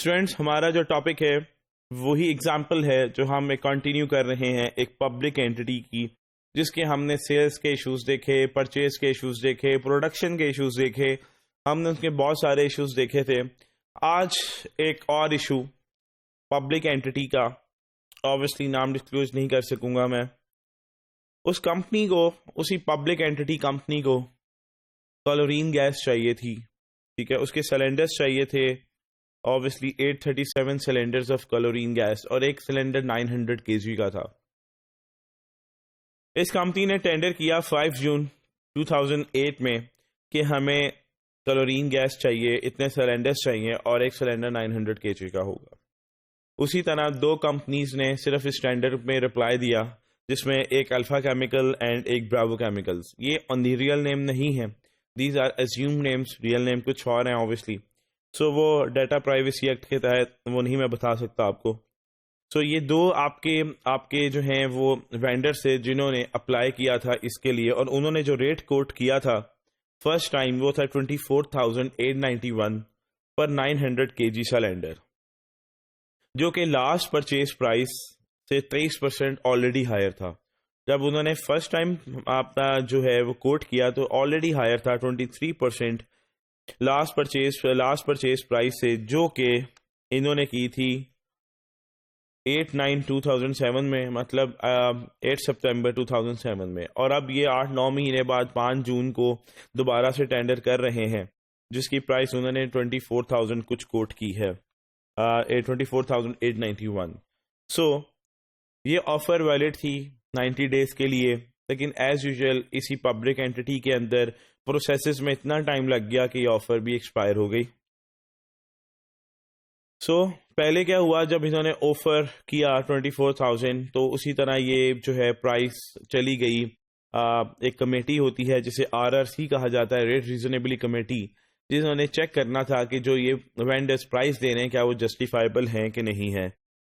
Students, हमारा जो topic है वही एग्जाम्पल है जो हम कंटिन्यू कर रहे हैं एक पब्लिक एंटिटी की, जिसके हमने सेल्स के इश्यूज देखे, परचेज के इश्यूज देखे, प्रोडक्शन के इश्यूज देखे, हमने उसके बहुत सारे इश्यूज देखे थे। आज एक और इशू पब्लिक एंटिटी का, ऑब्वियसली नाम डिस्क्लोज नहीं कर सकूंगा मैं। उस कंपनी को, उसी पब्लिक एंटिटी कंपनी को क्लोरीन गैस चाहिए थी, ठीक है। उसके सिलेंडर्स चाहिए थे, obviously 837 cylinders of chlorine gas, और एक सिलेंडर 900 kg का था। इस कंपनी ने टेंडर किया 5 जून 2008 में कि हमें क्लोरीन गैस चाहिए, इतने सिलेंडर्स चाहिए और एक सिलेंडर 900 kg का होगा। उसी तरह दो कंपनीज ने सिर्फ इस टेंडर में रिप्लाई दिया, जिसमें एक अल्फा केमिकल एंड एक ब्रावो केमिकल्स। ये ऑन दी रियल नेम नहीं है, these are assume names, real name कुछ और हैं ऑब्वियसली। सो वो डाटा प्राइवेसी एक्ट के तहत वो नहीं मैं बता सकता आपको। सो ये दो आपके जो हैं वो वेंडर से जिन्होंने अप्लाई किया था इसके लिए, और उन्होंने जो रेट कोट किया था फर्स्ट टाइम वो था 24,891 पर 900 kg सिलेंडर, जो कि लास्ट परचेज प्राइस से 23% ऑलरेडी हायर था। जब उन्होंने फर्स्ट टाइम अपना जो है वो कोट किया तो ऑलरेडी हायर था 23% लास्ट परचेज प्राइस से, जो कि इन्होंने की थी 8/9/2007 में, मतलब 8 सितंबर 2007 में। और अब ये 8-9 महीने बाद 5 जून को दोबारा से टेंडर कर रहे हैं, जिसकी प्राइस उन्होंने 24,000 कुछ कोट की है, 24,891। सो ये ऑफर वैलिड थी 90 डेज के लिए, लेकिन एज यूजुअल इसी पब्लिक एंटिटी के अंदर प्रोसेसेस में इतना टाइम लग गया कि ये ऑफर भी एक्सपायर हो गई। सो पहले क्या हुआ, जब इन्होंने ऑफर किया 24,000, तो उसी तरह ये जो है प्राइस चली गई। एक कमेटी होती है जिसे RRC कहा जाता है, रेट रीजनेबली कमेटी, जिन्होंने चेक करना था कि जो ये वेंडर्स प्राइस दे रहे हैं क्या वो जस्टिफाइबल हैं कि नहीं है।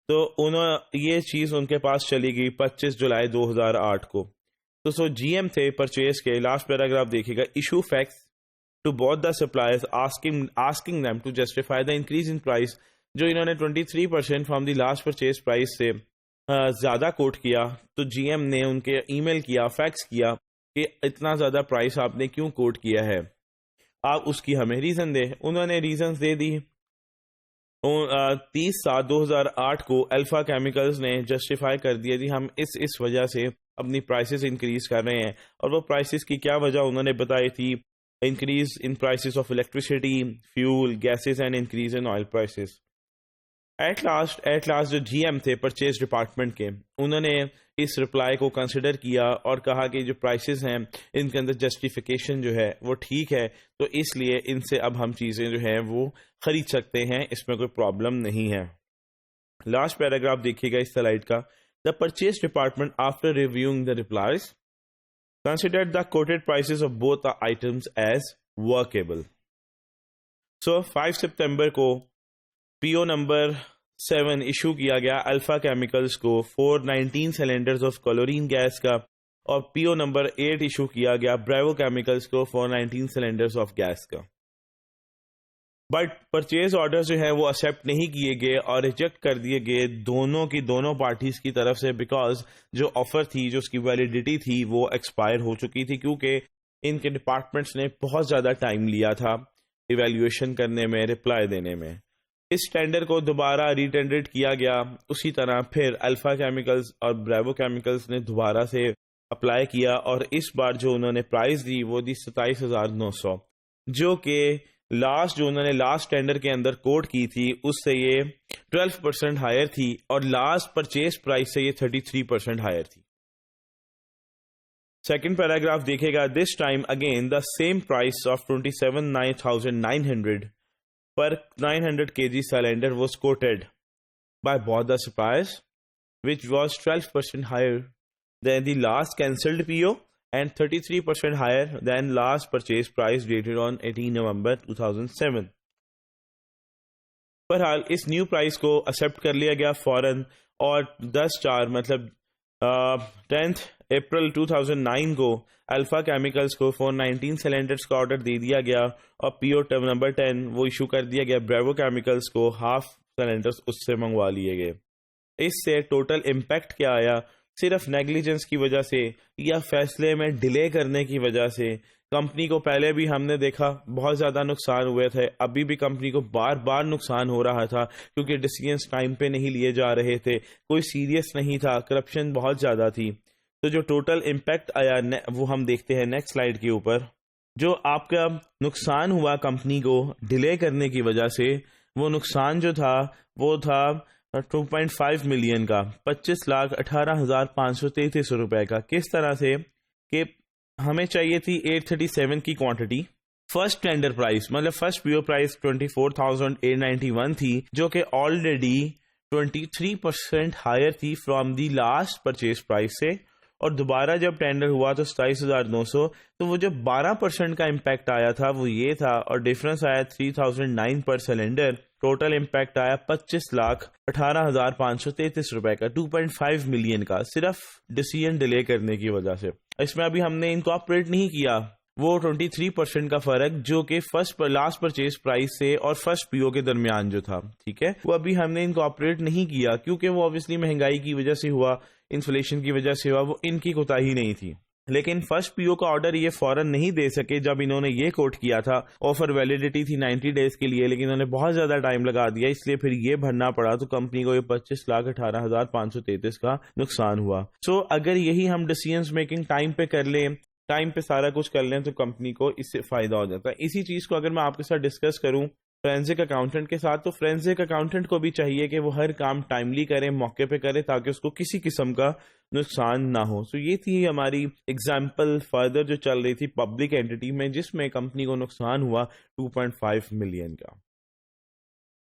तो उन्होंने ये चीज़ उनके पास चली गई 25 जुलाई 2008 को। तो GM थे परचेज के, लास्ट पैराग्राफ देखिएगा, issue facts to both the suppliers asking them to justify the increase in price. जो इन्होंने 23% from the last purchase price से ज़्यादा कोट किया, तो GM ने उनके ईमेल किया, फैक्स किया कि इतना ज़्यादा प्राइस आपने क्यों कोट किया है, आप उसकी हमें रीज़न दे। उन्होंने रीजंस दे दी। 30/7/2008 को अल्फा केमिकल्स ने जस्टिफाई कर दिया जी हम इस वजह से अपनी प्राइसेस इंक्रीज कर रहे हैं। और वो प्राइसेस की क्या वजह उन्होंने बताई थी, increase in prices of electricity, fuel, gases and increase in oil prices. At last जो GM थे परचेज डिपार्टमेंट के, उन्होंने इस रिप्लाई को कंसिडर किया और कहा कि जो प्राइसेस हैं इनके अंदर जस्टिफिकेशन जो है वो ठीक है, तो इसलिए इनसे अब हम चीज़ें जो हैं वो खरीद सकते हैं, इसमें कोई प्रॉब्लम नहीं है। लास्ट पैराग्राफ देखिएगा इस स्लाइड का। The purchase department after reviewing the replies considered the quoted prices of both the items as workable. So 5 सितंबर को PO नंबर 7 इशू किया गया अल्फा केमिकल्स को 419 सिलेंडर्स ऑफ क्लोरीन गैस का, और PO नंबर 8 इशू किया गया ब्रावो केमिकल्स को 419 सिलेंडर्स ऑफ गैस का। बट परचेज ऑर्डर जो है वो एक्सेप्ट नहीं किए गए और रिजेक्ट कर दिए गए दोनों पार्टीज की तरफ से, बिकॉज जो ऑफर थी, जो उसकी वैलिडिटी थी, वो एक्सपायर हो चुकी थी, क्योंकि इनके डिपार्टमेंट्स ने बहुत ज़्यादा टाइम लिया था इवैल्यूएशन करने में, रिप्लाई देने में। इस टेंडर को दोबारा रीटेंडर्ड किया गया। उसी तरह फिर अल्फा केमिकल्स और ब्रावो केमिकल्स ने दोबारा से अप्लाई किया, और इस बार जो उन्होंने प्राइस दी वो दी 27,900, जो कि जो उन्होंने लास्ट टेंडर के अंदर कोट की थी उससे ये 12% हायर थी, और लास्ट परचेज प्राइस से ये 33% हायर थी। सेकेंड पैराग्राफ देखेगा। This time again the same price of 27,900 per 900 kg cylinder was quoted by both the suppliers, which was 12% higher than the last cancelled PO and 33% higher than last purchase price dated on 18 November 2007. बहरहाल इस new price को accept कर लिया गया फौरन, और 10/4 मतलब 10th अप्रैल 2009 को अल्फा केमिकल्स को 419 सिलेंडर्स का ऑर्डर दे दिया गया और पीओ नंबर 10 वो इशू कर दिया गया ब्रेवो केमिकल्स को, हाफ सिलेंडर्स उससे मंगवा लिए गए। इससे टोटल इम्पैक्ट क्या आया? सिर्फ नेग्लिजेंस की वजह से या फैसले में डिले करने की वजह से कंपनी को पहले भी हमने देखा बहुत ज़्यादा नुकसान हुए थे, अभी भी कंपनी को बार बार नुकसान हो रहा था क्योंकि डिसीजंस टाइम पे नहीं लिए जा रहे थे, कोई सीरियस नहीं था, करप्शन बहुत ज़्यादा थी। तो जो टोटल इम्पैक्ट आया वो हम देखते हैं नेक्स्ट स्लाइड के ऊपर। जो आपका नुकसान हुआ कंपनी को डिले करने की वजह से, वो नुकसान जो था वो था 2.5 मिलियन का, 25,18,533 रुपए का। किस तरह से कि हमें चाहिए थी 837 की क्वांटिटी, फर्स्ट टेंडर प्राइस मतलब फर्स्ट पीओ प्राइस 24,891 थी, जो कि ऑलरेडी 23% हायर थी from the last purchase price से, और दोबारा जब टेंडर हुआ तो 27,900, तो वो जो 12% का इम्पैक्ट आया था वो ये था, और डिफरेंस आया 3,009 पर सिलेंडर। टोटल इम्पैक्ट आया 25,18,533 रुपए का, 2.5 मिलियन का, सिर्फ डिसीजन डिले करने की वजह से। इसमें अभी हमने इनकॉर्पोरेट नहीं किया वो 23% का फर्क जो कि लास्ट परचेज प्राइस से और फर्स्ट पीओ के दरमियान जो था, ठीक है, वो अभी हमने इनकॉर्पोरेट नहीं किया क्योंकि वो ऑब्वियसली महंगाई की वजह से हुआ, इन्फ्लेशन की वजह से हुआ, वो इनकी कोताही नहीं थी। लेकिन फर्स्ट पीओ का ऑर्डर ये फौरन नहीं दे सके जब इन्होंने ये कोट किया था। ऑफर वैलिडिटी थी 90 डेज के लिए, लेकिन इन्होंने बहुत ज्यादा टाइम लगा दिया, इसलिए फिर ये भरना पड़ा, तो कंपनी को ये 25,18,533 का नुकसान हुआ। सो अगर यही हम डिसीजन मेकिंग टाइम पे कर लें, टाइम पे सारा कुछ कर लें, तो कंपनी को इससे फायदा हो जाता है। इसी चीज को अगर मैं आपके साथ डिस्कस करूं फोरेंसिक अकाउंटेंट के साथ, तो फोरेंसिक अकाउंटेंट को भी चाहिए कि वो हर काम टाइमली करे, मौके पे करे, ताकि उसको किसी किस्म का नुकसान ना हो। सो ये थी हमारी एग्जांपल फर्दर जो चल रही थी पब्लिक एंटिटी में, जिसमें कंपनी को नुकसान हुआ 2.5 मिलियन का।